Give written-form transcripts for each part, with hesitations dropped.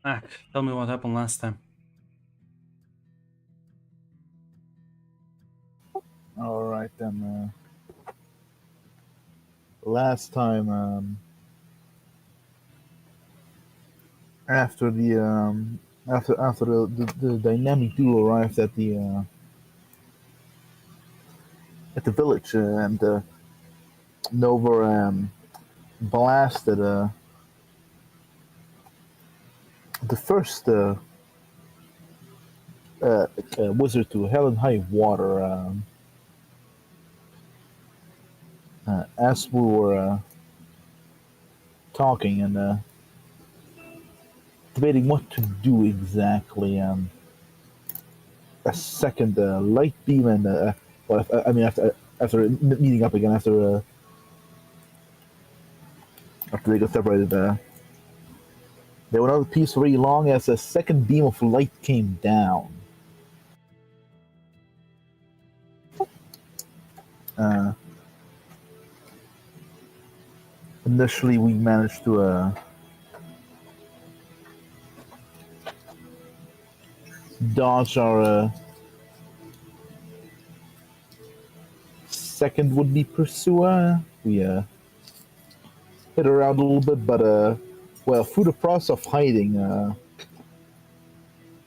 Mac, tell me what happened last time. All right then. Last time, after the dynamic duo arrived at the village, and Nova blasted the first wizard to hell and high water. As we were talking and debating what to do exactly, a second light beam and well, I mean after meeting up again after they got separated, they went out of peace very long as a second beam of light came down. Uh, Initially, we managed to dodge our second would-be pursuer. We hit around a little bit, but well, through the process of hiding,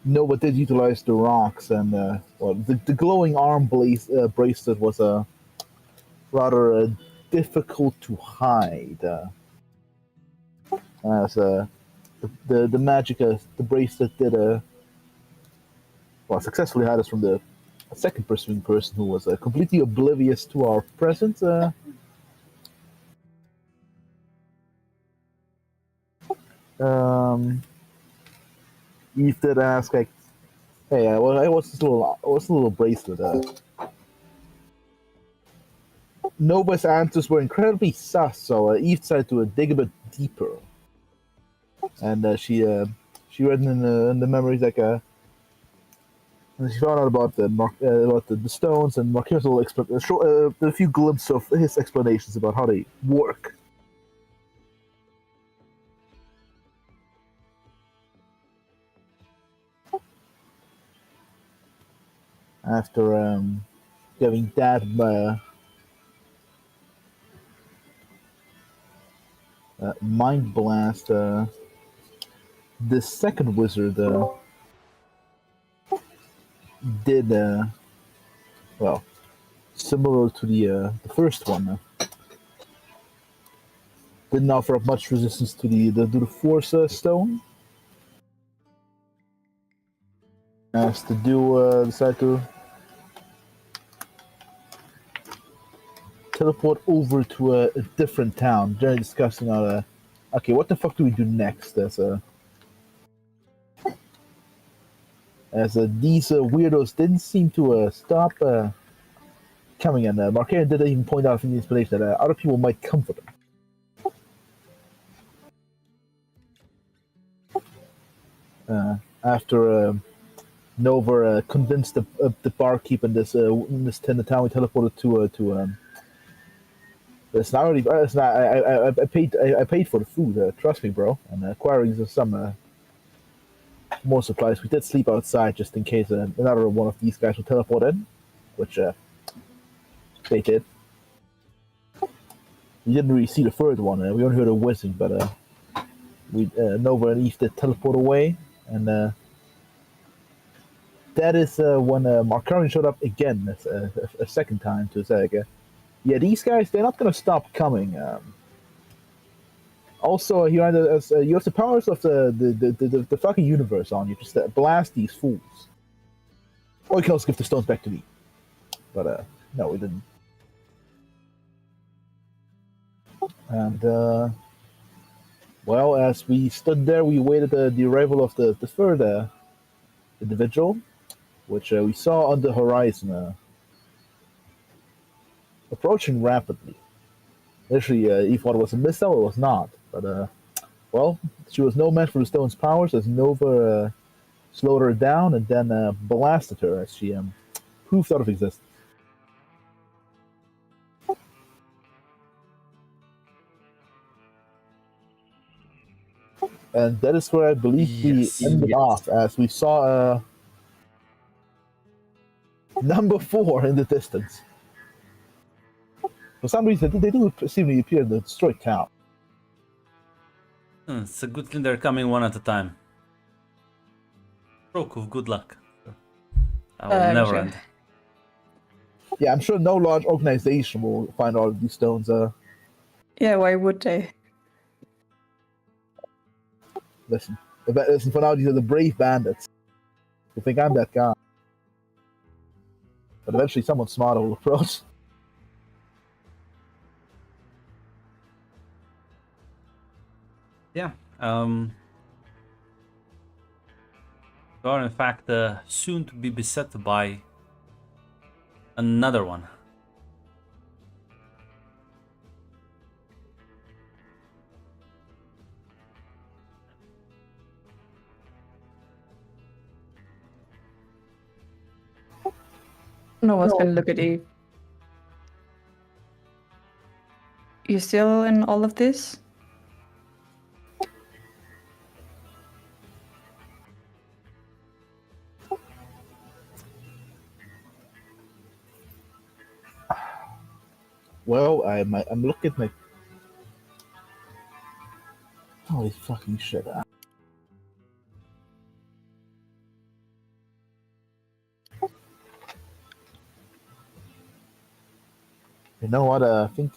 Nova did utilize the rocks, and well, the glowing arm bracelet was rather difficult to hide. As the magic, the bracelet did well, successfully hide us from the second pursuing person who was completely oblivious to our presence. Um, Eve did ask, like, "Hey, what's this little bracelet?" Nova's answers were incredibly sus, so Eve decided to dig a bit deeper, and she read in the memories like and she found out about the stones, and Marquez will a few glimpses of his explanations about how they work. After giving that mind blast, the second wizard did well, similar to the first one. Didn't offer up much resistance to the force stone. As the duo decided to teleport over to a different town, generally discussing okay, what the fuck do we do next? As these weirdos didn't seem to stop coming, and Marquez did even point out in the explanation that other people might come for them. After Nova convinced the barkeep in this the town we teleported to. It's not really. It's not. I paid for the food. Trust me, bro. And acquiring some more supplies. We did sleep outside just in case another one of these guys would teleport in, which they did. We didn't really see the third one. We only heard a whizzing, but we Nova and Eve did teleport away, and that is when Markarian showed up again a second time to say, yeah, these guys, they're not going to stop coming. Also, you have the powers of the fucking universe on you. Just blast these fools. Or you can also give the stones back to me. But no, we didn't. And well, as we stood there, we waited the arrival of the third individual, which we saw on the horizon, approaching rapidly. Initially, Eve thought it was a missile. It was not, but well, she was no match for the stone's powers as Nova slowed her down and then blasted her as she poofed out of existence. and that is where I believe Yes. we ended off, as we saw number 4 in the distance. For some reason, they do seem to appear in the destroyed town. It's a good thing they're coming one at a time. Stroke of good luck. That will never Sure. end. Yeah, I'm sure no large organization will find all of these stones. Yeah, why would they? Listen, for now, these are the brave bandits who think I'm that guy. But eventually, someone smarter will approach. Yeah. We are in fact soon to be beset by another one. No one's gonna look at you. You still in all of this? Well, I'm looking at my. Holy fucking shit. You know what? I think.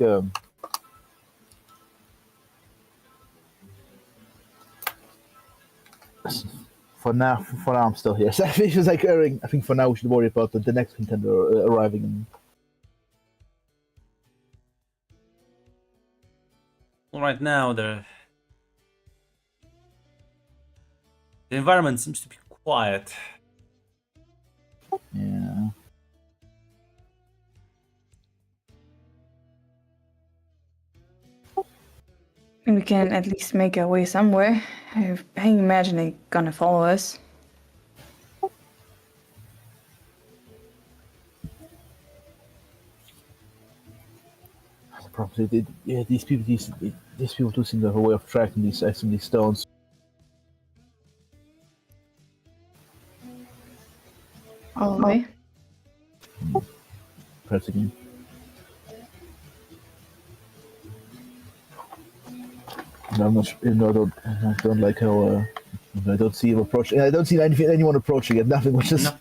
For now, I'm still here. So I think it's like I think for now we should worry about the next contender arriving. Well, right now, the environment seems to be quiet. Yeah. We can at least make our way somewhere. I imagine they're gonna follow us. Probably, yeah. These people do seem to have a way of tracking some of these stones. Probably. Perhaps again. No, I'm not sure, I don't like how I don't see him approaching. I don't see anyone approaching it. Nothing, which is No.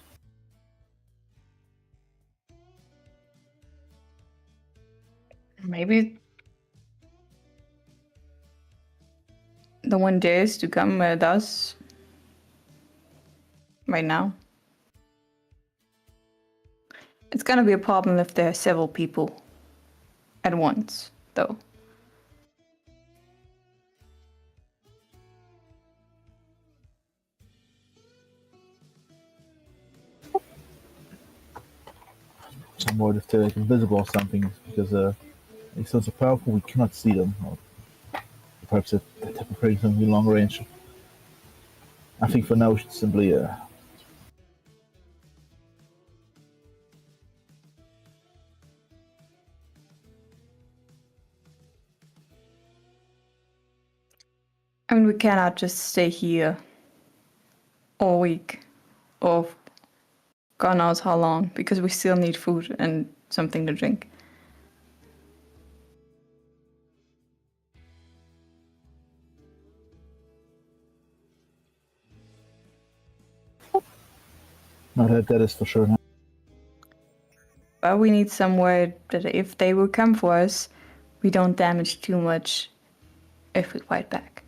Maybe the one dares to come with us right now. It's gonna be a problem if there are several people at once, though. I'm worried if they're like invisible or something because these stones are powerful. We cannot see them. Or perhaps they're type of creating something long range. I think for now we should simply I mean, we cannot just stay here all week or God knows how long because we still need food and something to drink. not that is for sure. Now. But we need somewhere that if they will come for us, we don't damage too much if we fight back.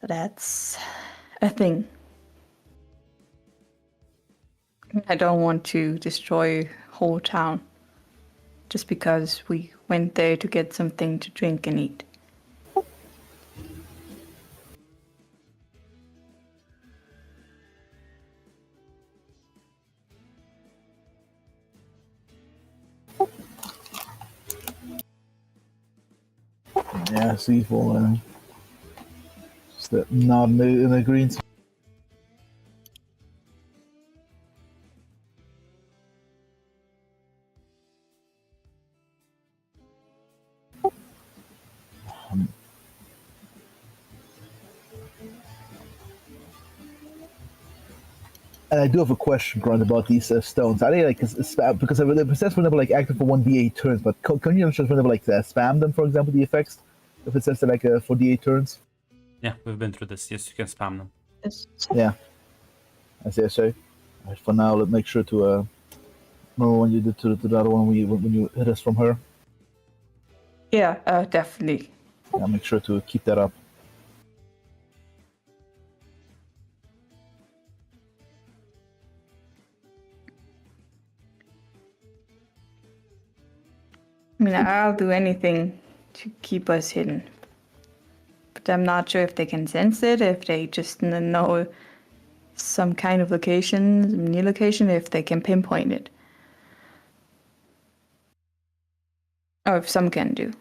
So that's a thing. I don't want to destroy whole town just because we went there to get something to drink and eat. Yeah, C4. Not in the green. And I do have a question, Grant, about these stones. Are they like because the percents were never like active for 1d8 turns, but can you just whenever like spam them, for example, the effects? If it says they're like for d8 turns. Yeah, we've been through this. Yes, you can spam them. Yeah, I say. Right, for now, let's make sure to remember when you did to the other one when you hit us from her. Yeah, definitely. Yeah, make sure to keep that up. I mean, I'll do anything to keep us hidden. But I'm not sure if they can sense it, if they just know some kind of location, some new location, if they can pinpoint it. Or if some can do.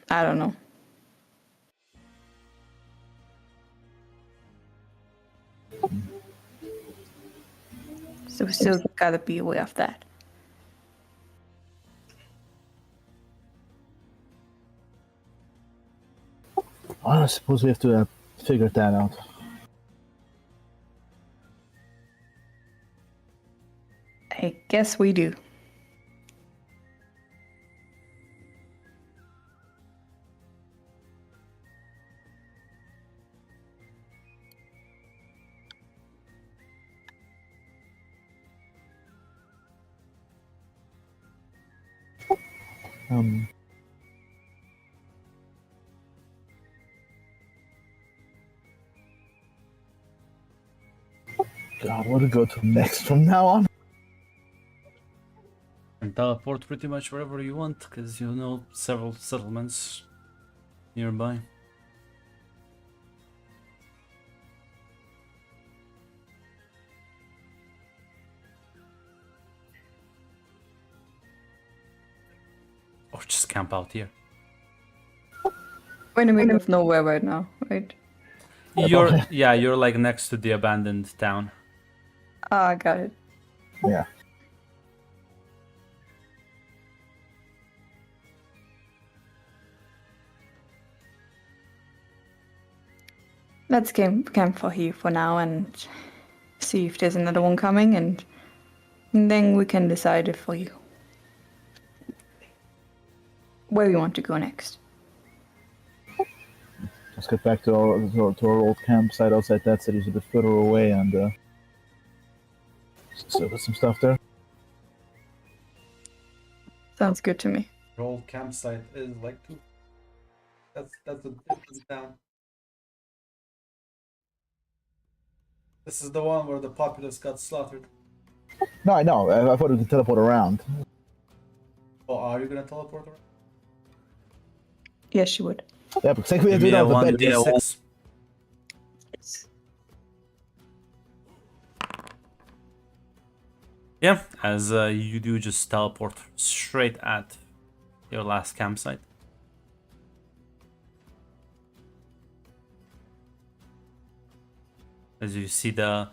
I don't know. So we still gotta be aware of that. Well, I suppose we have to figure that out. I guess we do. Um, God, where to go to next from now on? And teleport pretty much wherever you want, because you know several settlements nearby. Or just camp out here. We're in the middle of nowhere right now, right? You're like next to the abandoned town. Ah, got it. Yeah. Let's camp for here for now and see if there's another one coming, and then we can decide if we where we want to go next. Let's get back to our old campsite outside that city's a bit further away and so put some stuff there. Sounds good to me. Your old campsite is like two. That's a different town. This is the one where the populace got slaughtered. No, I know. I thought we could teleport around. Oh, are you gonna teleport around? Yes, she would. Yeah, because like we have Give to me a do the bed. 1d6. Yeah, as you do just teleport straight at your last campsite. As you see the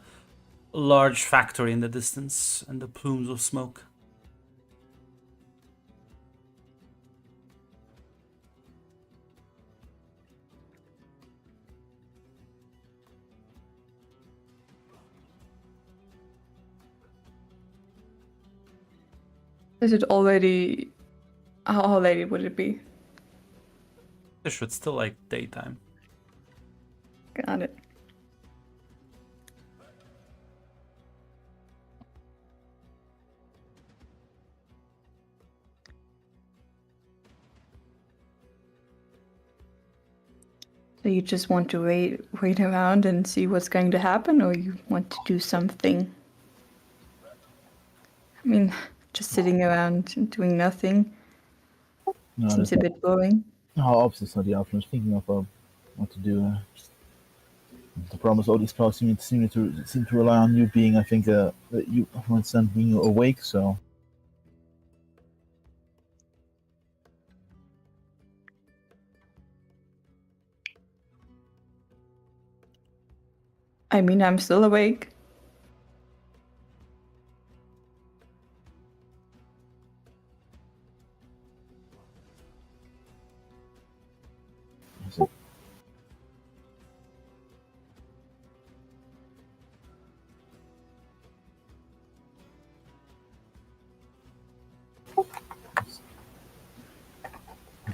large factory in the distance and the plumes of smoke. Is it already? How late would it be? It's still like daytime. Got it. So you just want to wait around and see what's going to happen, or you want to do something? I mean, just sitting around and doing nothing No, seems a that's bit boring. no, obviously it's not the option. I was thinking of what to do. The problem is all these spells seem to rely on you being, I think, you, for instance, being awake. So I mean, I'm still awake. is it-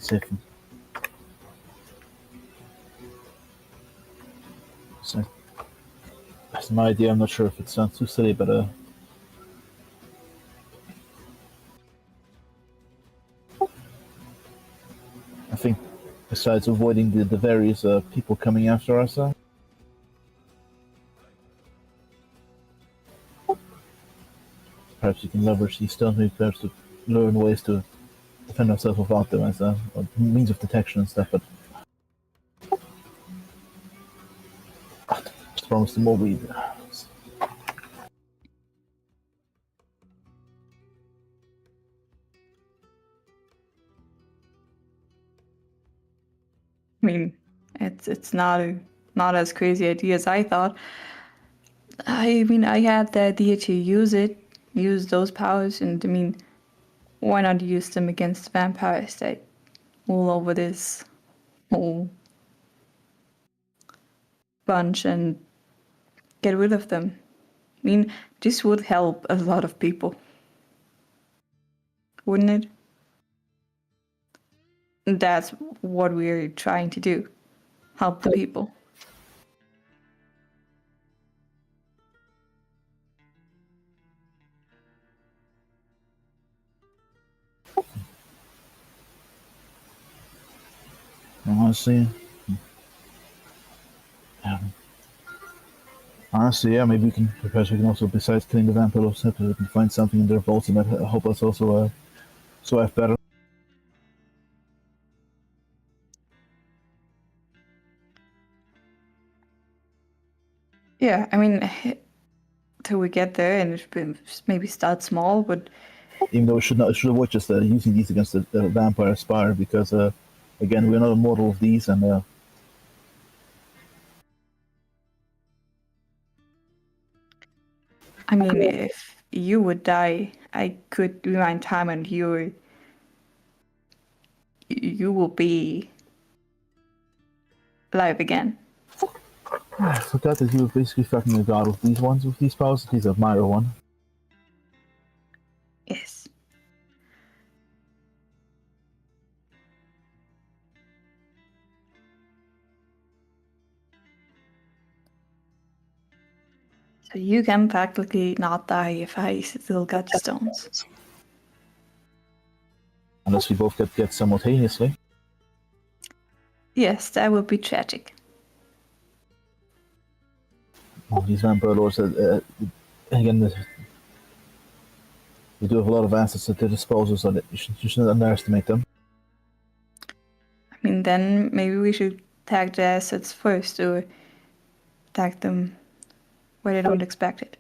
safe. So, that's my idea. I'm not sure if it sounds too silly, but I think besides avoiding the various people coming after us, perhaps you can leverage these stones, maybe perhaps to learn ways to defend ourselves without them as a means of detection and stuff. But just promise the more we. I mean, it's not as crazy idea as I thought. I mean, I had the idea to use those powers, and I mean, why not use them against vampires that all over this whole bunch and get rid of them? I mean, this would help a lot of people, wouldn't it? And that's what we're trying to do, help the people. Honestly, yeah, maybe we can. Perhaps we can also, besides killing the vampires, we can find something in their vaults that might help us also survive better. Yeah, I mean, till we get there, and maybe start small, but Even though we should avoid just using these against the vampire spire, because again, we're not immortal of these, and I mean, if you would die, I could rewind time, and you will be alive again. I forgot that you were basically fucking a god with these ones, with these powers. He's a minor one. Yes. So you can practically not die if I still got the stones. Unless we both get simultaneously. Yes, that would be tragic. Well, these vampire lords, again, they do have a lot of assets at their disposal, so that you shouldn't underestimate them. I mean, then maybe we should tag the assets first, or tag them where they don't expect it.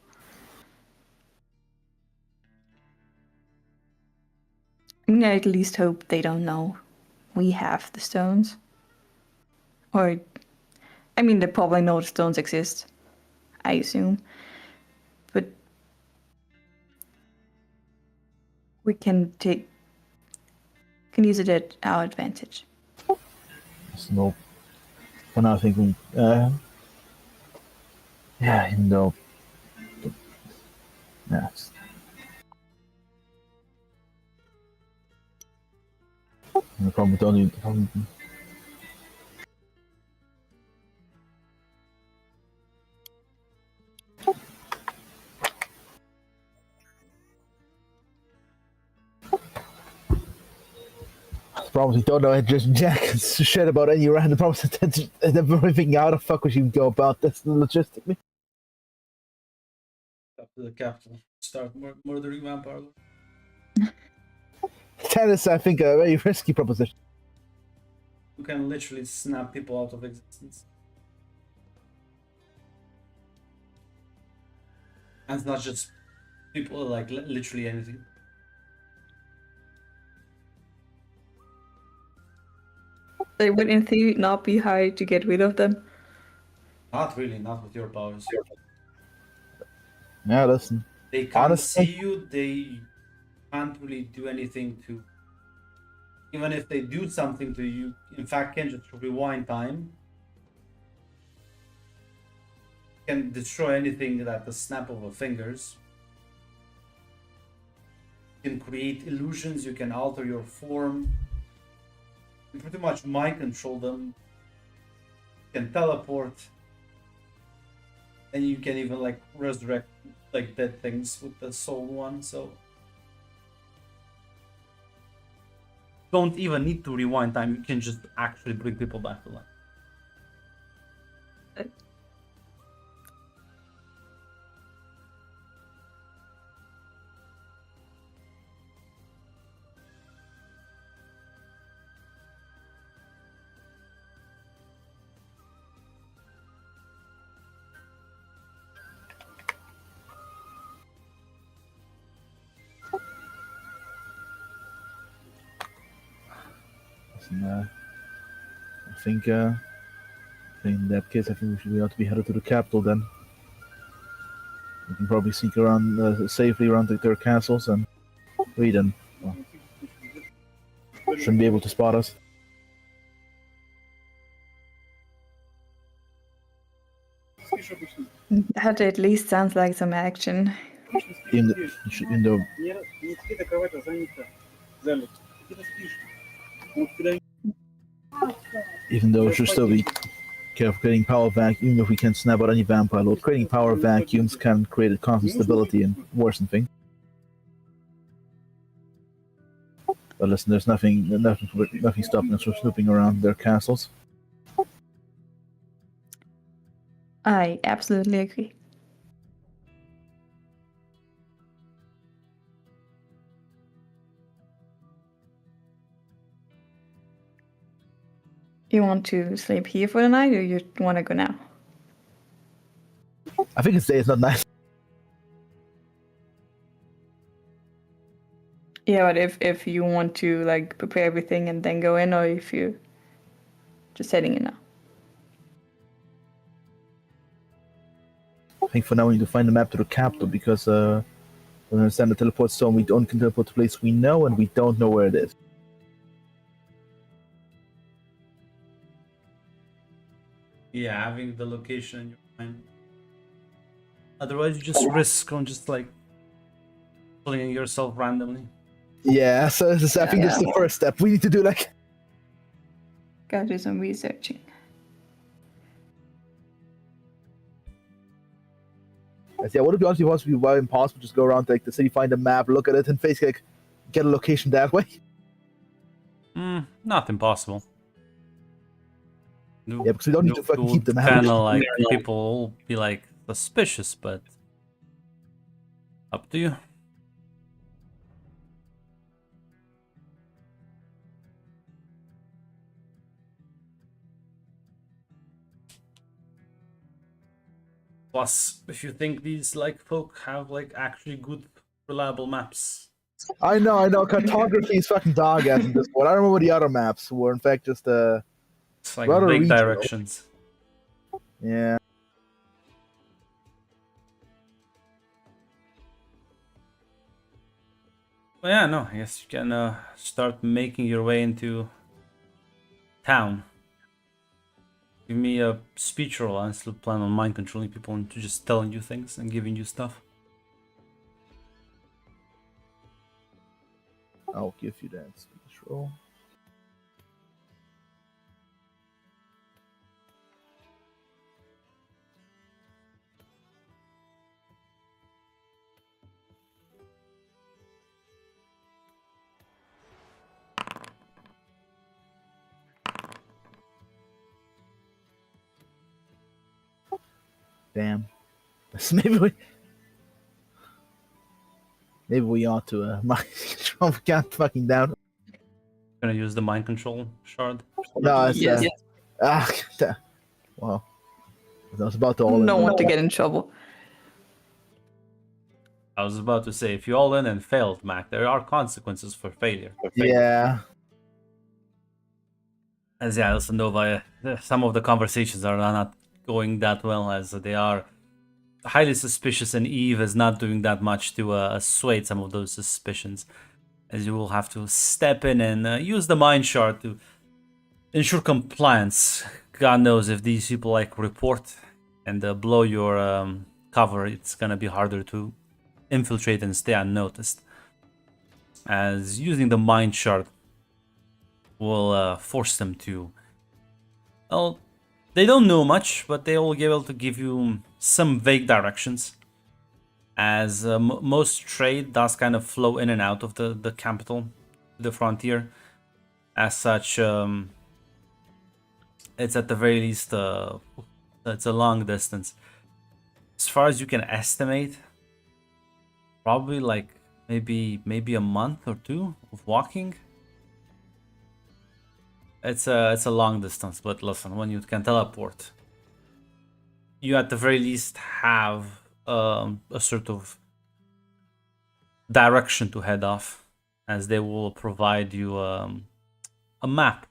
I mean, I at least hope they don't know we have the stones. Or, I mean, they probably know the stones exist, I assume. But we can use it at our advantage. So, for now, I think we, yeah, even though, yeah, the problem with only. The problem is we don't know just jack shit about any random problems. Everything how the fuck would you go about this logistically? Up to the capital. Start murdering vampires. That is, I think, a very risky proposition. You can literally snap people out of existence. And it's not just people, like literally anything. They would, in theory, not be hard to get rid of them. Not really, not with your powers. Yeah, listen. They can't Honestly- see you, they can't really do anything to... Even if they do something to you, in fact, can just rewind time. Can destroy anything at the snap of a fingers. You can create illusions, you can alter your form. You pretty much mind control them. You can teleport. And you can even like resurrect like dead things with the soul one, so don't even need to rewind time, you can just actually bring people back to life. And, I think in that case, I think we ought to be headed to the capital then. We can probably sneak around safely around their castles and wait and shouldn't be able to spot us. That at least sounds like some action. Even though it should still be careful creating power vacuum. Even if we can't snap out any vampire load, creating power vacuums can create a constant stability and worsen things. But listen, there's nothing stopping us from snooping around their castles. I absolutely agree. You want to sleep here for the night, or you want to go now? I think it's not nice. Yeah, but if you want to like prepare everything and then go in, or if you're just heading in now. I think for now we need to find the map to the capital because we understand the teleport zone. We don't can teleport to a place we know and we don't know where it is. Yeah, having the location in your mind. Otherwise, you just risk on just like pulling yourself randomly. Yeah, so I think that's the first step. We need to do like. Gotta do some researching. Yeah, would it be honestly possible impossible just go around like the city, find a map, look at it, and basically like, get a location that way? Not impossible. Yeah, because we don't need to fucking keep the map. Kind of like people will be like suspicious, but up to you. Plus, if you think these like folk have like actually good, reliable maps. I know. Cartography is fucking dog ass in this one. I don't remember the other maps were in fact just It's like rather big regional. directions. Yeah. Well, yeah, no, I guess you can start making your way into town. Give me a speech roll. I still plan on mind controlling people into just telling you things and giving you stuff. I'll give you that speech roll. Damn. Maybe we ought to mind control. We can't fucking down. Gonna use the mind control shard. No, it's Yes. Wow. I was about to all in. Don't want to get in trouble. I was about to say, if you all in and failed, Mac, there are consequences for failure. Yeah. As yeah, listen, Nova, some of the conversations are not going that well, as they are highly suspicious, and Eve is not doing that much to assuage some of those suspicions, as you will have to step in and use the mind shard to ensure compliance. God knows if these people like report and blow your cover, it's gonna be harder to infiltrate and stay unnoticed. As using the mind shard will force them to. Well, they don't know much, but they will be able to give you some vague directions. As most trade does kind of flow in and out of the capital, the frontier. As such, it's at the very least, it's a long distance. As far as you can estimate, probably like maybe a month or two of walking. It's a long distance, but listen, when you can teleport, you at the very least have a sort of direction to head off, as they will provide you a map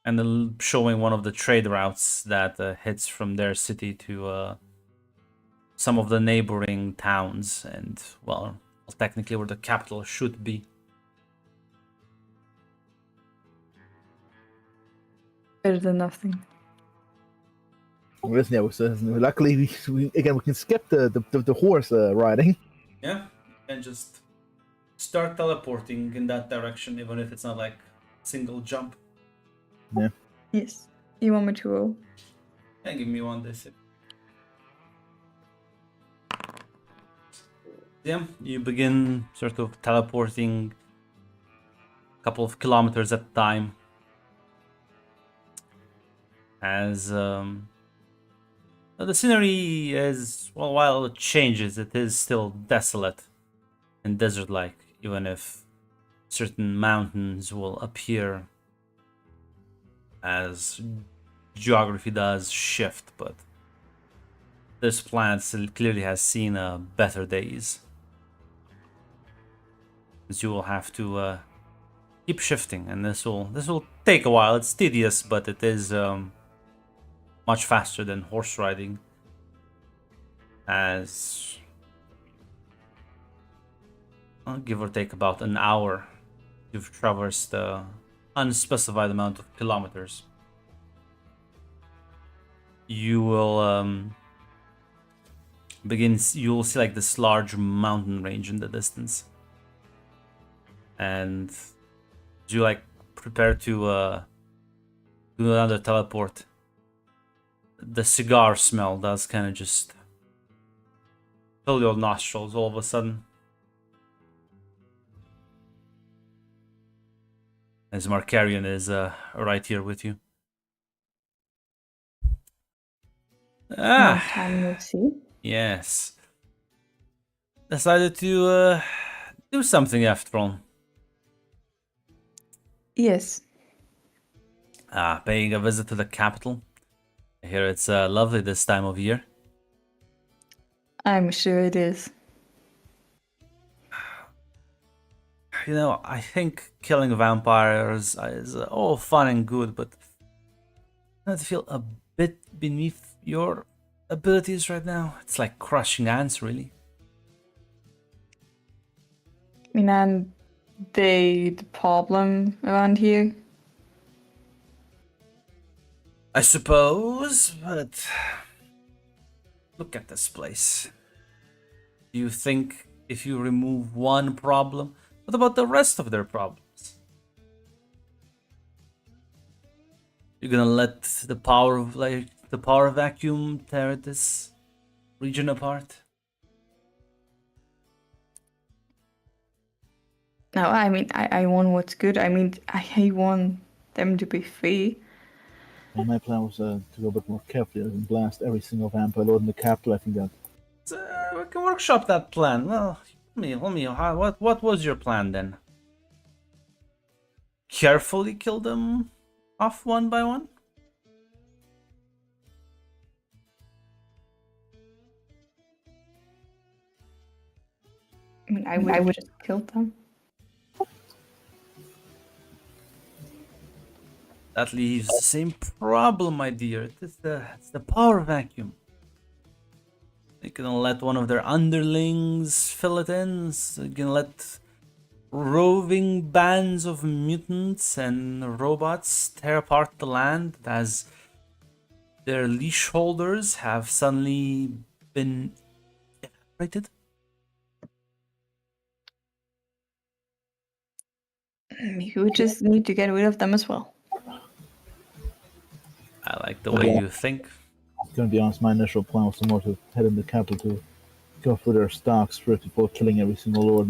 and then showing one of the trade routes that heads from their city to some of the neighboring towns and, well, technically where the capital should be. Better than nothing. Listen, yeah, luckily we can skip the horse riding. Yeah, and just start teleporting in that direction, even if it's not like single jump. Yeah. Yes. You want me to roll? Yeah, give me one this. Yeah, you begin sort of teleporting a couple of kilometers at a time. As the scenery is, well, while it changes, it is still desolate and desert-like, even if certain mountains will appear as geography does shift, but this planet still clearly has seen better days. As you will have to keep shifting, and this will take a while. It's tedious, but it is much faster than horse riding, as give or take about an hour you've traversed the unspecified amount of kilometers. You will you will see like this large mountain range in the distance, and you like prepare to do another teleport. The cigar smell does kind of just fill your nostrils all of a sudden. As Markarian is right here with you. Long time no see. Yes. Decided to do something after all. Yes. Paying a visit to the capital. I hear it's lovely this time of year. I'm sure it is. You know, I think killing vampires is all fun and good, but I feel a bit beneath your abilities right now. It's like crushing ants, really. I mean, I'm the problem around here. I suppose, but look at this place. Do you think if you remove one problem, what about the rest of their problems? You're gonna let the power of the power vacuum tear this region apart? No, I mean, I want what's good. I mean, I want them to be free. And my plan was to go a bit more carefully and blast every single vampire lord in the capital. I think that. We can workshop that plan. Well, what was your plan then? Carefully kill them off one by one? I mean, I would just kill them. That leaves the same problem, my dear. It's the power vacuum. They can let one of their underlings fill it in. So you can let roving bands of mutants and robots tear apart the land as their leash holders have suddenly been evaporated. Maybe we just need to get rid of them as well. I like the way you think. I'm going to be honest, my initial plan was more to head in the capital to go for their stocks first before killing every single lord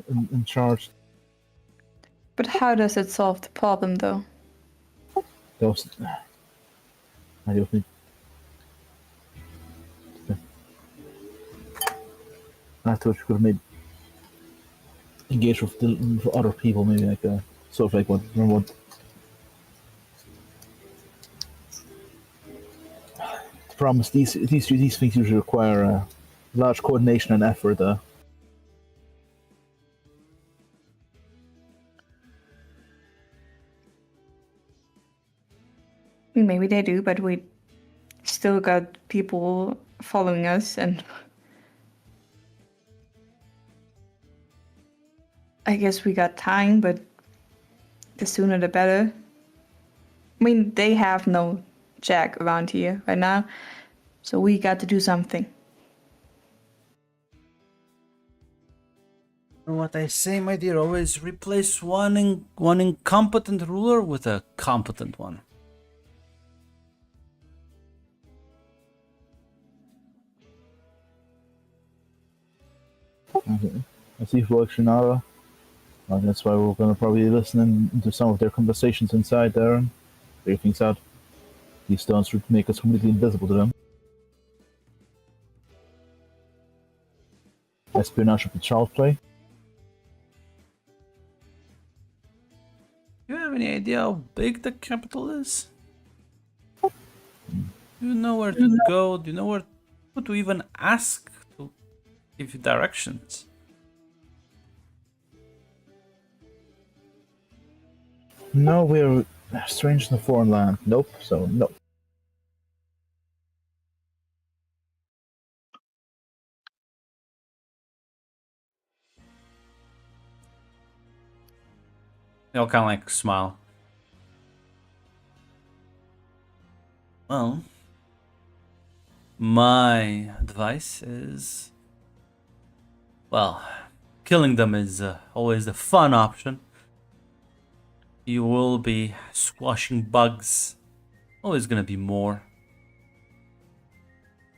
in charge. But how does it solve the problem, though? Those, I don't think. I thought you could have made engage with other people, maybe like a sort of like what remember what the problem is these things usually require large coordination and effort. Maybe they do, but we still got people following us, and I guess we got time, but the sooner the better. I mean, they have no jack around here right now, so we got to do something. You know what I say, my dear? Always replace one incompetent ruler with a competent one. Okay. I see Functionara. That's why we're going to probably listen to some of their conversations inside there and figure things out. These stones should make us completely invisible to them. Espionage of the child play. Do you have any idea how big the capital is? Do you know where to go? Do you know who to even ask to give you directions? No, we're strange in a foreign land. Nope, so no. They'll kind of like smile. Well, my advice is, well, killing them is always the fun option. You will be squashing bugs. Always gonna be more.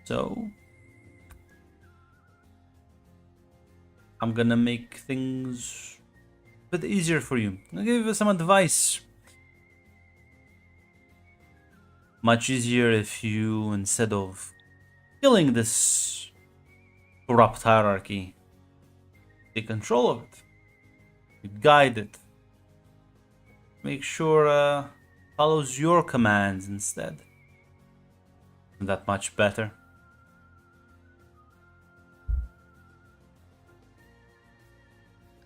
So, I'm gonna make things a bit easier for you. I'll give you some advice. Much easier if you, instead of killing this corrupt hierarchy, take control of it. You guide it. Make sure follows your commands instead. Isn't that much better?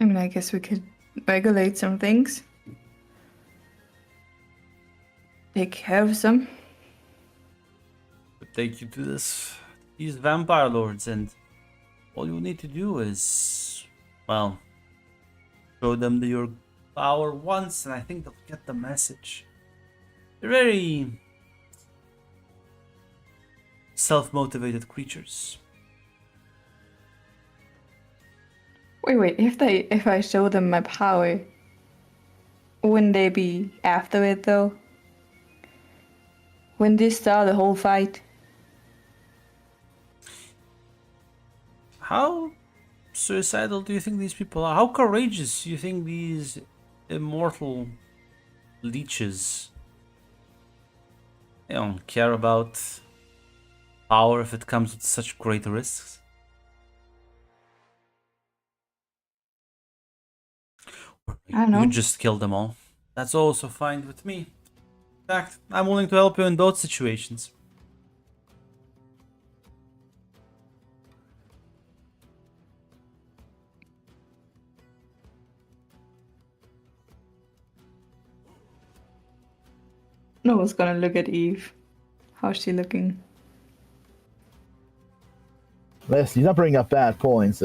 I mean, I guess we could regulate some things. Take care of some. Would take you to these vampire lords, and all you need to do is, well, show them your power once, and I think they'll get the message. They're very self-motivated creatures. Wait, if I show them my power, wouldn't they be after it though? Wouldn't this start the whole fight? How suicidal do you think these people are? How courageous do you think these immortal leeches? They don't care about power if it comes with such great risks. I don't know. You just kill them all. That's also fine with me. In fact, I'm willing to help you in those situations. No one's gonna look at Eve. How's she looking? Leslie's not bringing up bad points.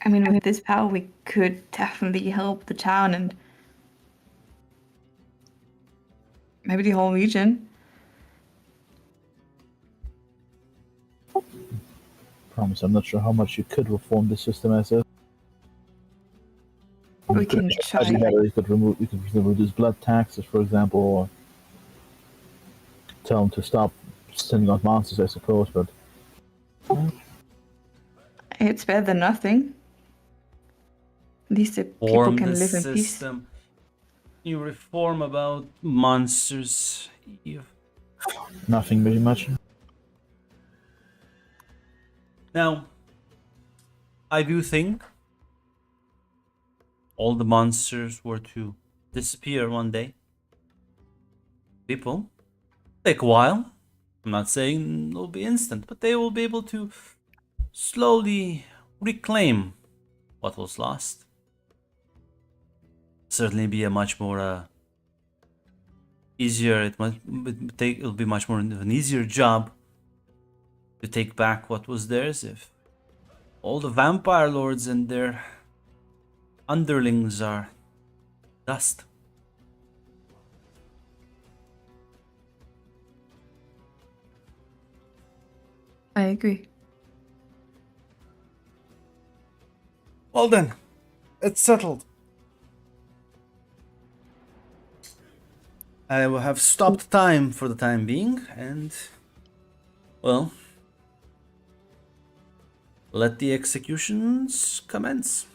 I mean, with this power, we could definitely help the town and maybe the whole region. promise, I'm not sure how much you could reform the system as a. We can As try. you could reduce blood taxes, for example, or tell them to stop sending out monsters, I suppose. But It's better than nothing. At least the people Reform can the live in peace. system. You reform about monsters, Eve. nothing very much. Now, I do think all the monsters were to disappear one day. People take a while. I'm not saying it'll be instant, but they will be able to slowly reclaim what was lost. Certainly be a much more easier. It'll be much more of an easier job to take back what was theirs if all the vampire lords and their underlings are dust. I agree. Well then, it's settled. I will have stopped time for the time being, and well, let the executions commence.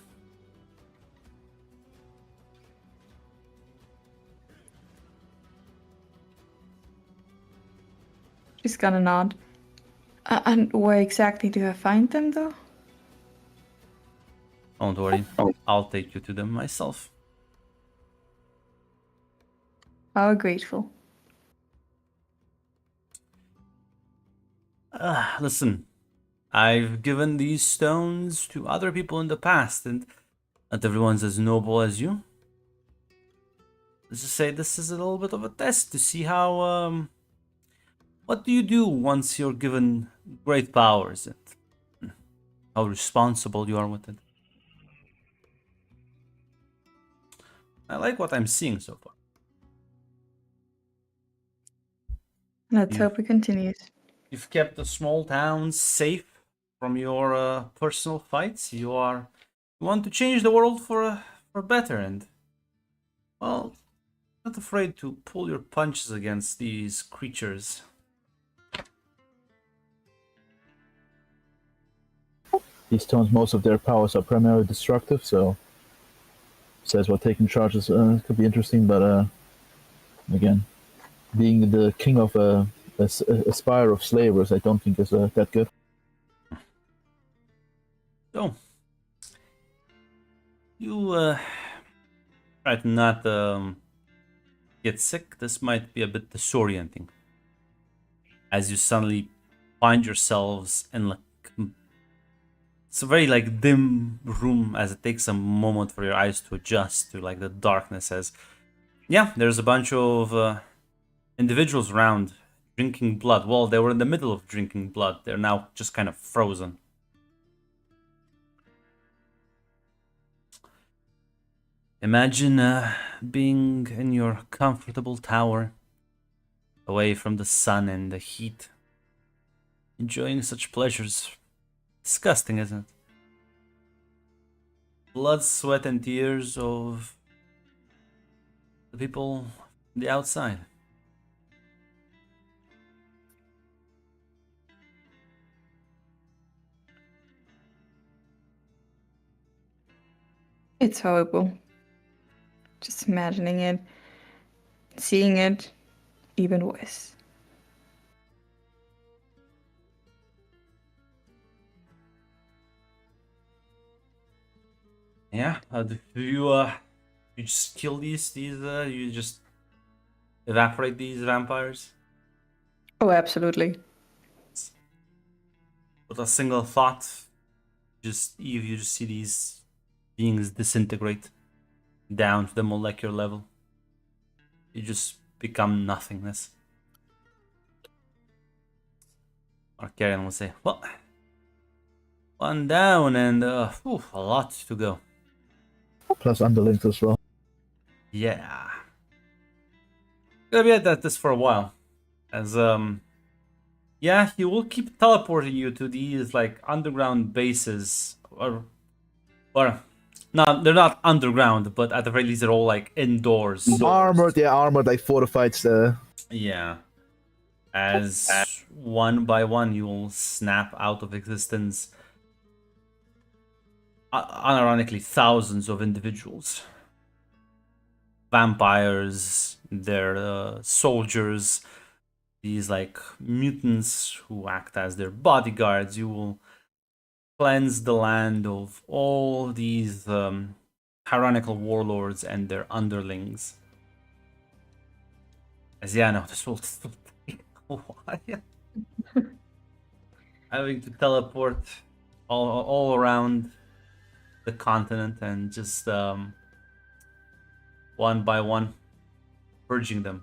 She's gonna nod. And where exactly do I find them, though? Don't worry, I'll take you to them myself. How grateful. Listen, I've given these stones to other people in the past, and not everyone's as noble as you. Let's just say this is a little bit of a test to see how, what do you do once you're given great powers, and how responsible you are with it. I like what I'm seeing so far. Let's hope it continues. You've kept the small towns safe from your personal fights. You want to change the world for better, and well, not afraid to pull your punches against these creatures. These stones, most of their powers are primarily destructive, so says what taking charges could be interesting. But again, being the king of a spire of slavers, I don't think is that good. So, you try to not get sick. This might be a bit disorienting, as you suddenly find yourselves in like it's a very like dim room, as it takes a moment for your eyes to adjust to like the darkness. As yeah, there's a bunch of individuals around drinking blood. Well, they were in the middle of drinking blood. They're now just kind of frozen. Imagine being in your comfortable tower, away from the sun and the heat, enjoying such pleasures. Disgusting, isn't it? Blood, sweat, and tears of the people on the outside. It's horrible. Just imagining it, seeing it, even worse. Yeah, do you just kill these you just evaporate these vampires Oh, absolutely. with a single thought? You just see these beings disintegrate down to the molecular level. You just become nothingness. Arcarian will say, well, one down and a lot to go. Plus underlings as well. Yeah. Gonna be at this for a while. As Yeah, he will keep teleporting you to these like underground bases, or no, they're not underground, but at the very least they're all like indoors. Armored, yeah, armored, like fortified. Yeah. As one by one you will snap out of existence. Unironically, thousands of individuals. Vampires, their soldiers, these like mutants who act as their bodyguards. You will cleanse the land of all these tyrannical warlords and their underlings. As yeah, no, this will take a while. Having to teleport all around the continent and just one by one purging them.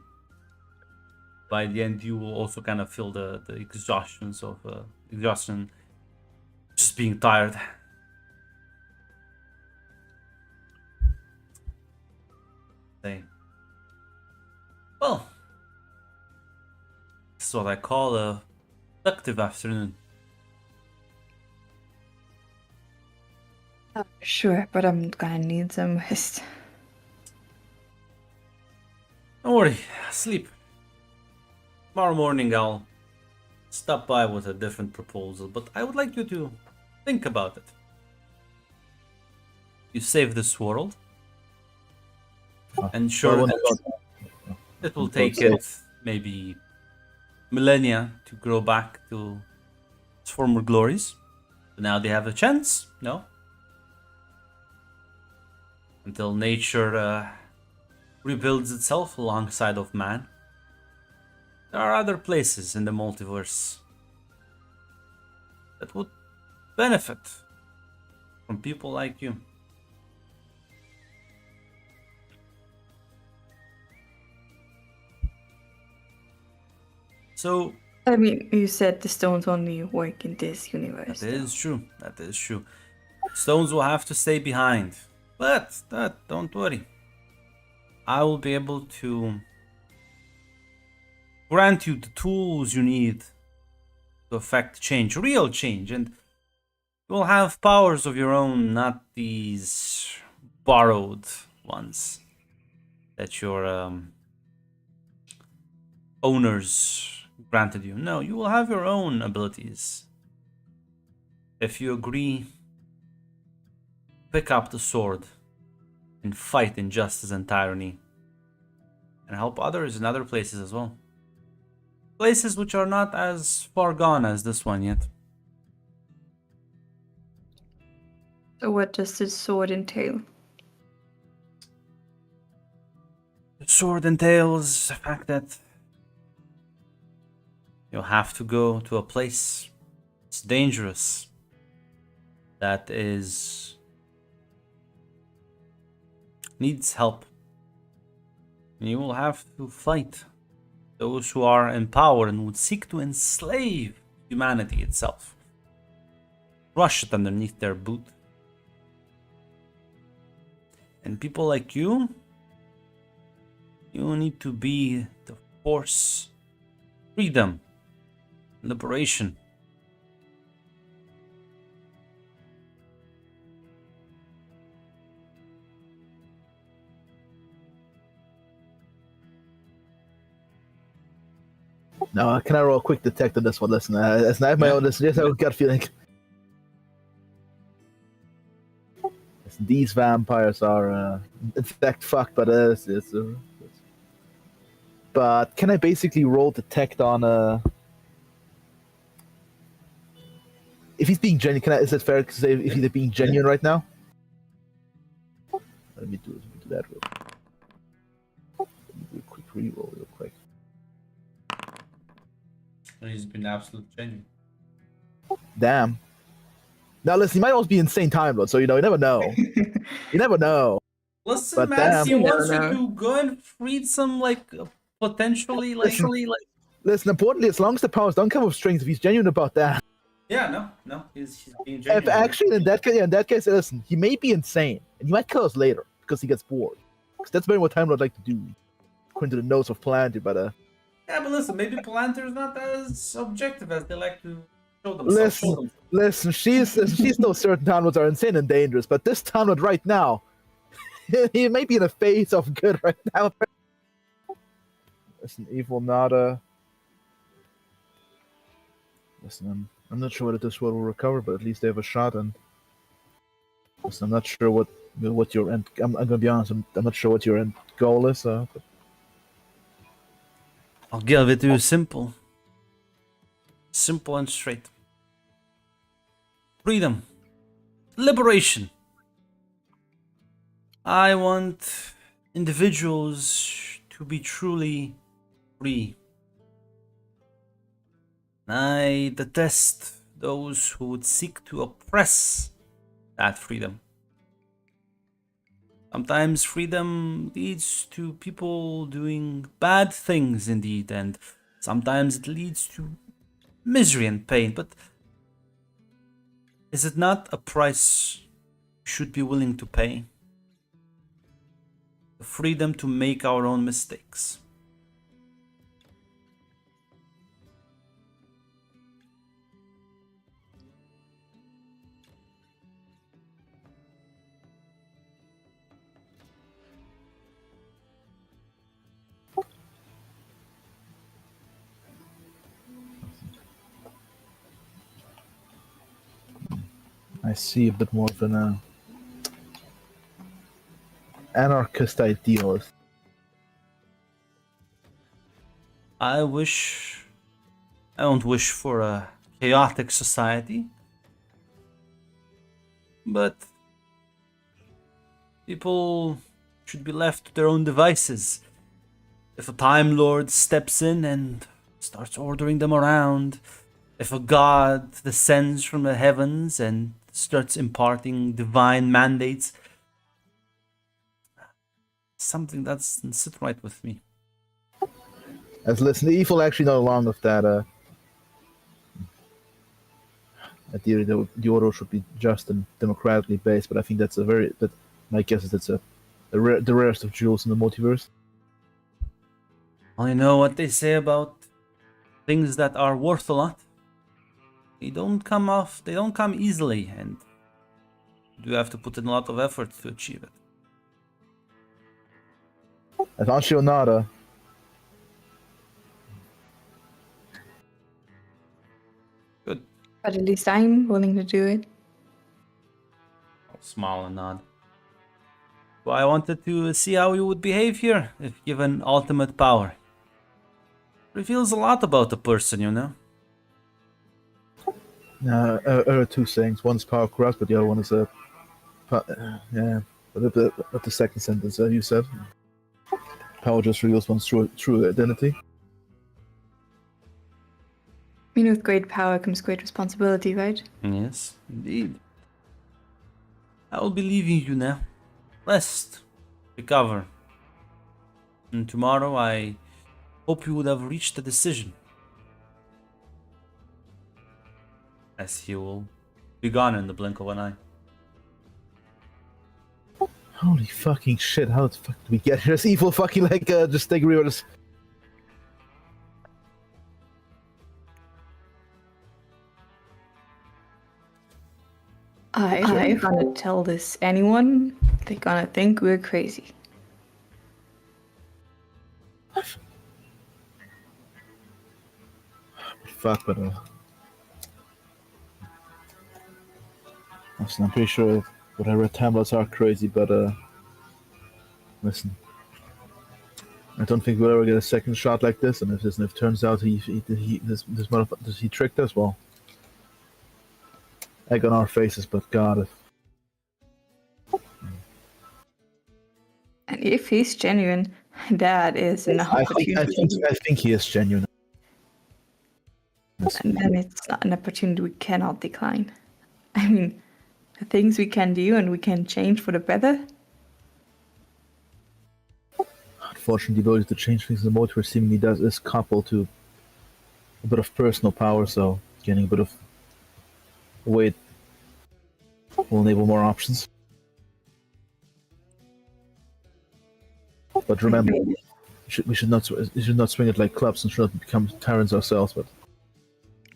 By the end, you will also kind of feel the exhaustion, just being tired. Well, this is what I call a productive afternoon. Sure, but I'm gonna need some rest. Don't worry, sleep. Tomorrow morning I'll stop by with a different proposal, but I would like you to think about it. You save this world, and sure, it will take it maybe millennia to grow back to its former glories. But now they have a chance, no? Until nature rebuilds itself alongside of man. There are other places in the multiverse that would benefit from people like you. So, I mean, you said the stones only work in this universe. that is true. That is true. Stones will have to stay behind. But don't worry. I will be able to grant you the tools you need to affect change, real change, and you will have powers of your own, not these borrowed ones that your owners granted you. No, you will have your own abilities. If you agree, pick up the sword and fight injustice and tyranny, and help others in other places as well. Places which are not as far gone as this one yet. So what does this sword entail? The sword entails the fact that you'll have to go to a place that's dangerous, that needs help. And you will have to fight those who are in power and would seek to enslave humanity itself. Crush it underneath their boot. And people like you need to be the force, freedom, liberation. No, can I roll a quick detect on this one? Listen, I have my own. Listen, just have a gut feeling. Listen, these vampires are, in fact, fucked by this. But can I basically roll detect on if he's being genuine? Is it fair to say if he's being genuine right now? Let me do that real quick. Let me do a quick reroll real quick. He's been absolute genuine. Damn. Now listen, he might also be insane time lord, so you never know. You never know. Listen, But man, damn. he wants you No. to go and read some potentially Listen, importantly, as long as the powers don't come with strings, if he's genuine about that. Yeah, no, he's being genuine. If actually in that case, listen, he may be insane, and he might kill us later because he gets bored. Because that's very what Time Lord like to do, according to the notes of Planted. But Yeah, but listen, maybe Palantir's not as objective as they like to show themselves. Listen. She's no certain downloads are insane and dangerous, but this download right now, he may be in a phase of good right now. Listen, Evil Nada. Listen, I'm not sure whether this world will recover, but at least they have a shot. And listen, I'm not sure what your end. I'm gonna be honest. I'm not sure what your end goal is. But I'll give it to you simple. Simple and straight. Freedom. Liberation. I want individuals to be truly free. I detest those who would seek to oppress that freedom. Sometimes freedom leads to people doing bad things indeed, and sometimes it leads to misery and pain, but is it not a price we should be willing to pay? The freedom to make our own mistakes. I see a bit more of an anarchist idealist. I don't wish for a chaotic society, but people should be left to their own devices. If a Time Lord steps in and starts ordering them around, if a god descends from the heavens and starts imparting divine mandates, something that doesn't sit right with me. As listen, Evil actually not along with that. Ideally, the order should be just and democratically based, but I think that's my guess is that's the rarest of jewels in the multiverse. Only know what they say about things that are worth a lot. They don't come easily, and you have to put in a lot of effort to achieve it. As Anshio Nada. Good. But at least I'm willing to do it. I'll smile and nod. Well, I wanted to see how you would behave here if given ultimate power. Reveals a lot about a person, you know. Two sayings. One's power corrupts, but the other one is yeah. But the second sentence you said, power just reveals one's true identity. I mean, with great power comes great responsibility, right? Yes, indeed. I will be leaving you now. Rest, recover. And tomorrow I hope you would have reached a decision. As he will be gone in the blink of an eye. Holy fucking shit, how the fuck did we get here? This Evil fucking just take reorders. I'm gonna tell this anyone, they're gonna think we're crazy. Fuck, but listen, I'm pretty sure whatever Tamblers are crazy, but listen, I don't think we'll ever get a second shot like this. And if it turns out this motherfucker he tricked us, well, egg on our faces. But God, And if he's genuine, that is an opportunity. I think he is genuine. And then it's not an opportunity we cannot decline. I mean, the things we can do and we can change for the better. Unfortunately, the ability to change things in the multiverse seemingly is coupled to a bit of personal power, so getting a bit of weight will enable more options. But remember, We should not swing it like clubs and should not become tyrants ourselves. But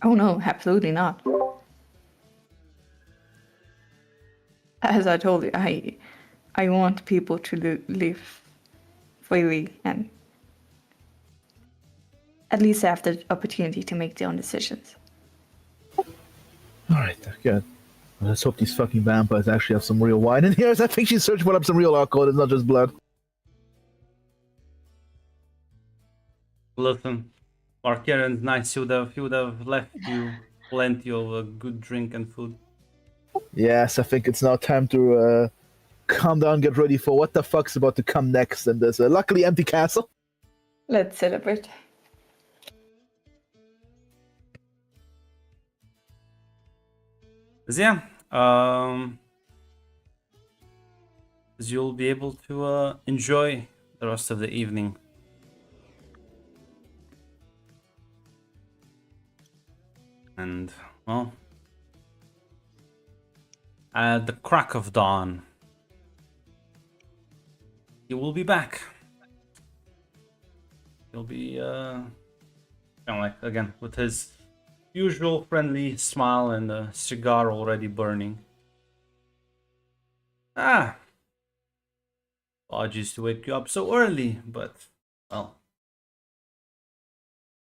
Oh no, absolutely not. As I told you, I want people to live freely and at least have the opportunity to make their own decisions. all right, good. Let's hope these fucking vampires actually have some real wine in here. I think she's searching for some real alcohol. It's not just blood. Listen, Markieren's nice. He would have left you plenty of good drink and food. Yes, I think it's now time to calm down, get ready for what the fuck's about to come next in this luckily empty castle. Let's celebrate. So yeah, you'll be able to enjoy the rest of the evening. And, well, at the crack of dawn, he will be back. He'll be, kind of like, again, with his usual friendly smile and a cigar already burning. Apologies to wake you up so early, but, well,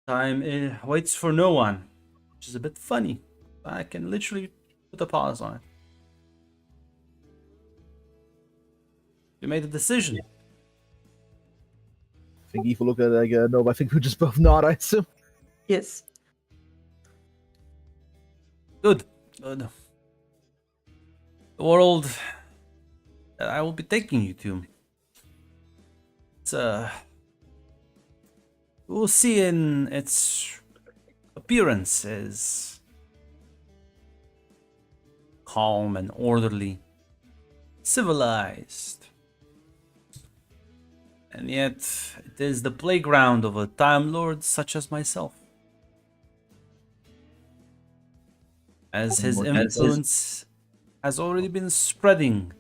time waits for no one, which is a bit funny. I can literally put a pause on it. You made a decision. I think if you look at it, no, I think we just both nod, I assume. Yes. Good. The world that I will be taking you to. It's we'll see in its appearance as calm and orderly, civilized. And yet, it is the playground of a Time Lord such as myself. As his influence has already been spreading,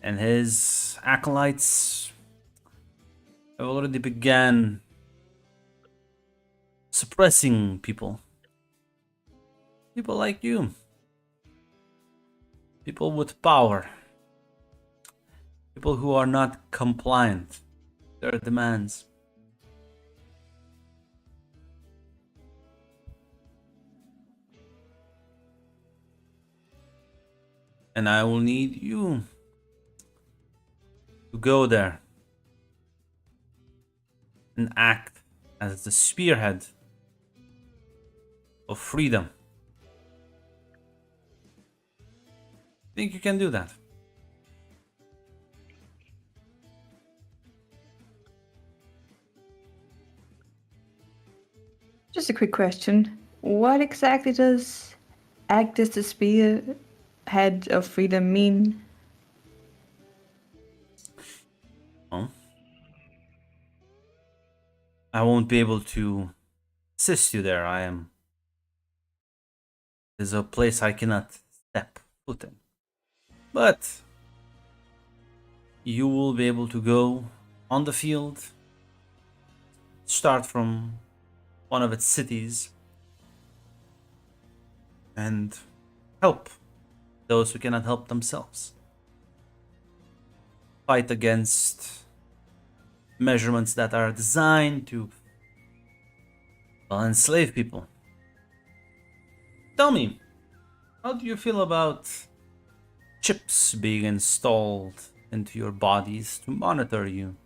and his acolytes have already began suppressing people. People like you. People with power. People who are not compliant to their demands. And I will need you to go there and act as the spearhead of freedom. Think you can do that? Just a quick question. What exactly does act as the spearhead of freedom mean? Well, I won't be able to assist you there. There's a place I cannot step foot in. But you will be able to go on the field, start from one of its cities, and help those who cannot help themselves. Fight against measurements that are designed to, well, enslave people. Tell me, how do you feel about chips being installed into your bodies to monitor you?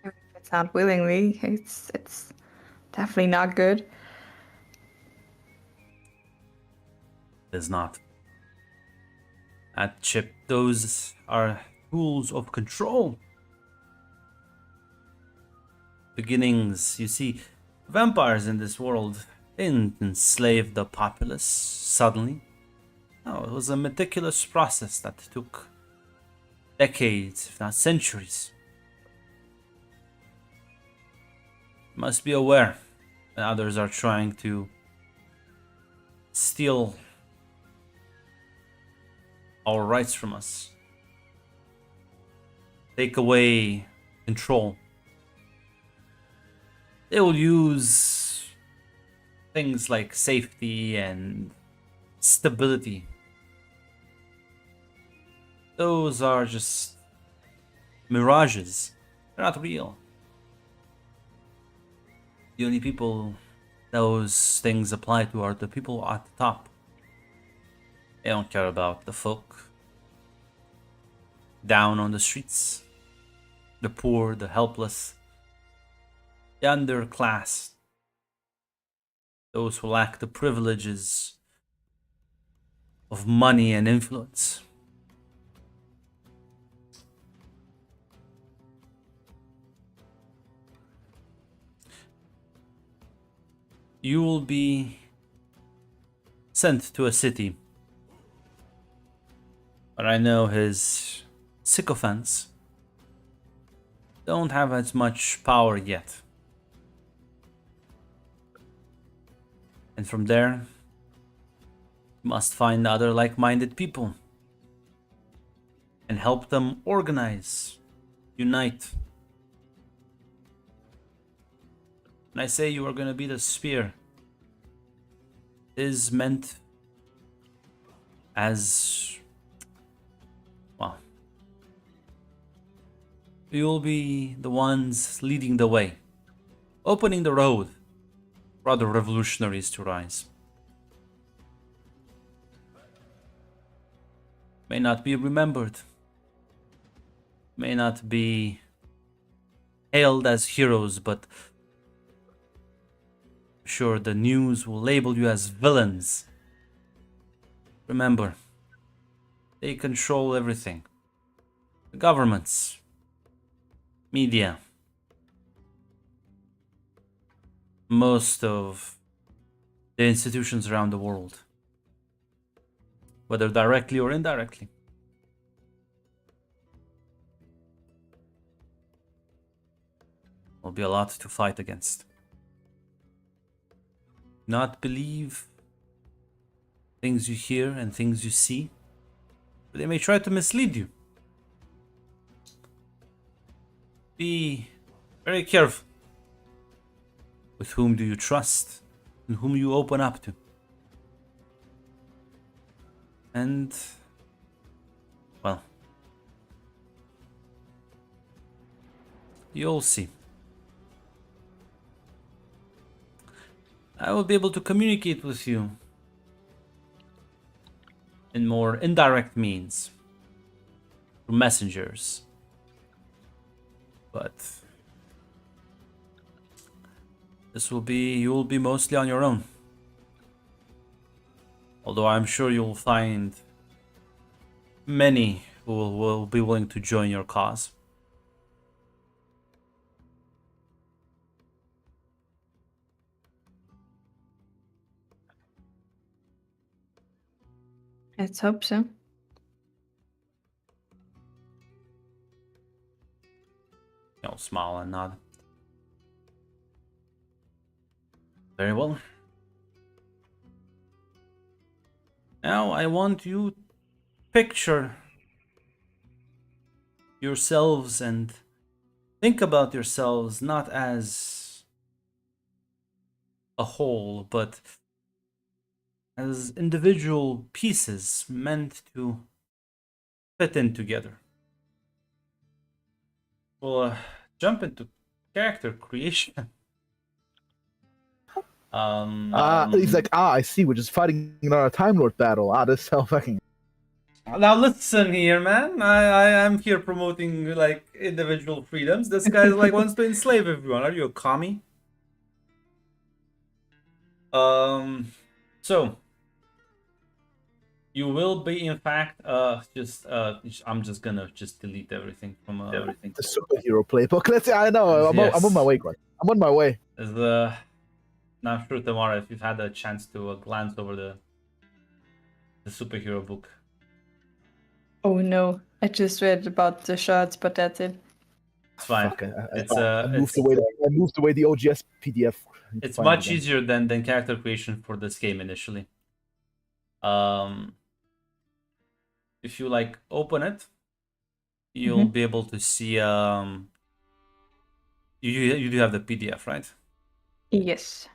If it's not willingly, it's definitely not good. It is not. That chip, those are tools of control. Beginnings, you see, vampires in this world didn't enslave the populace suddenly. No, it was a meticulous process that took decades, if not centuries. You must be aware that others are trying to steal our rights from us, take away control. They will use things like safety and stability. Those are just mirages. They're not real. The only people those things apply to are the people at the top. They don't care about the folk down on the streets, the poor, the helpless, the underclass, those who lack the privileges of money and influence. You will be sent to a city where I know his sycophants don't have as much power yet. And from there, you must find other like-minded people and help them organize, unite. When I say you are going to be the spear, it is meant as, well, you will be the ones leading the way, opening the road for other revolutionaries to rise. May not be remembered, may not be hailed as heroes, but sure the news will label you as villains. Remember, they control everything. The governments, media, most of the institutions around the world, whether directly or indirectly. Will be a lot to fight against. Not believe things you hear and things you see, but they may try to mislead you. Be very careful. With whom do you trust and whom you open up to? And, well, you'll see. I will be able to communicate with you in more indirect means, through messengers. But this will be, you will be mostly on your own. Although I'm sure you'll find many who will be willing to join your cause. Let's hope so. You'll smile and nod. Very well. Now I want you to picture yourselves and think about yourselves not as a whole, but as individual pieces meant to fit in together. We'll jump into character creation. He's like, I see, we're just fighting another Time Lord battle. This is so fucking... Now listen here, man. I am here promoting like individual freedoms. This guy like wants to enslave everyone. Are you a commie? So you will be, in fact, I'm just gonna delete everything from everything. The superhero playbook. Let's see. I know. Yes. I'm on my way, Greg. I'm on my way. Is not sure, Tamara, if you've had a chance to glance over the superhero book. Oh no, I just read about the shots, but that's it. It's fine. Fuck, I moved away the OGS PDF. It's much easier than character creation for this game initially. if you like open it, you'll be able to see you do have the PDF, right? Yes.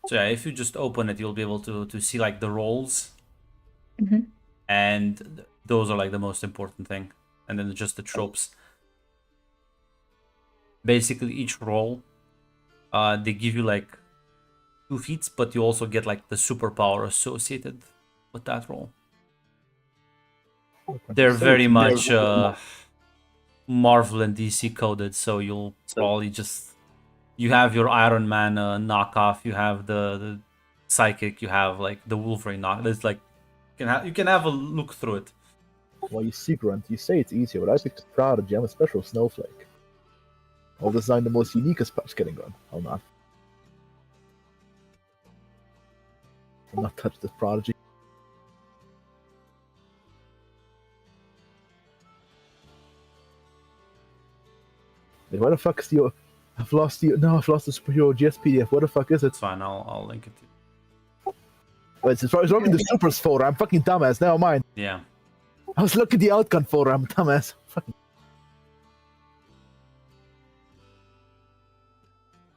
So yeah, if you just open it, you'll be able to see like the roles, Mhm. and those are like the most important thing, and then just the tropes. Basically, each role, they give you like 2 feats, but you also get like the superpower associated with that role. They're So very it's- much Marvel and DC coded, so you'll probably just you have your Iron Man knockoff, you have the psychic, you have like the Wolverine knock. There's like you can have a look through it. Well, you see, Grunt, you say it's easier, but I picked Prodigy. I'm a special snowflake. I'll design the most uniquest patch. Kidding, Grunt. I'll not. I'll not touch this Prodigy. Wait, why the fuck is the... I've lost the... No, I've lost the superhero GS PDF. What the fuck is it? It's fine. I'll link it to you. Wait, it's probably the Supers folder. I'm fucking dumbass. Never mind. Yeah. I was looking at the Outgun folder. I'm dumbass. Fucking...